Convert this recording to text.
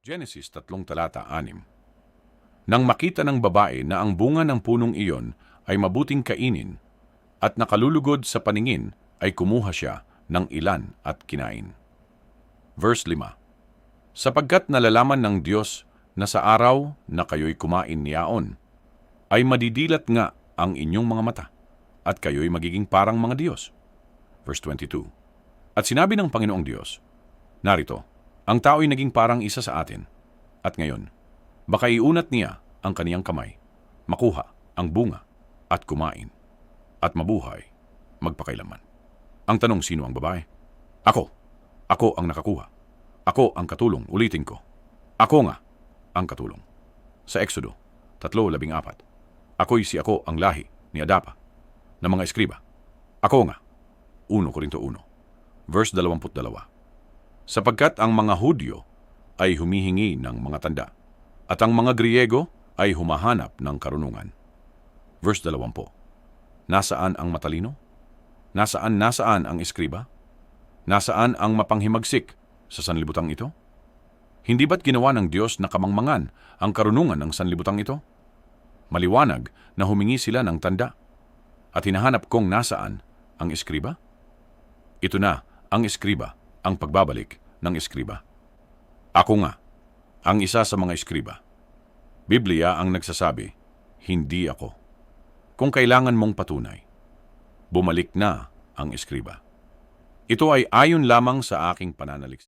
Genesis 3:6. Nang makita ng babae na ang bunga ng punong iyon ay mabuting kainin at nakalulugod sa paningin, ay kumuha siya ng ilan at kinain. Verse 5. Sapagkat nalalaman ng Diyos na sa araw na kayo'y kumain niyaon, ay madidilat nga ang inyong mga mata, at kayo'y magiging parang mga Diyos. Verse 22. At sinabi ng Panginoong Diyos, narito, ang tao'y naging parang isa sa atin, at ngayon, baka iunat niya ang kaniyang kamay, makuha ang bunga, at kumain, at mabuhay, magpakailaman. Ang tanong, sino ang babae? Ako. Ako ang nakakuha. Ako ang katulong. Ulitin ko. Ako nga ang katulong. Sa Exodo 3:14. Ako'y si ako ang lahi ni Adapa ng mga eskriba. Ako nga. 1 Korinto 1. Verse 22. Sapagkat ang mga Hudyo ay humihingi ng mga tanda, at ang mga Griego ay humahanap ng karunungan. Verse 20. Nasaan ang matalino? Nasaan ang eskriba? Nasaan ang mapanghimagsik sa sanlibutang ito? Hindi ba't ginawa ng Diyos na kamangmangan ang karunungan ng sanlibutang ito? Maliwanag na humingi sila ng tanda, at hinahanap kong nasaan ang eskriba? Ito na ang eskriba, ang pagbabalik ng eskriba. Ako nga, ang isa sa mga eskriba. Biblia ang nagsasabi, hindi ako. Kung kailangan mong patunay, bumalik na ang eskriba. Ito ay ayon lamang sa aking pananaliksik.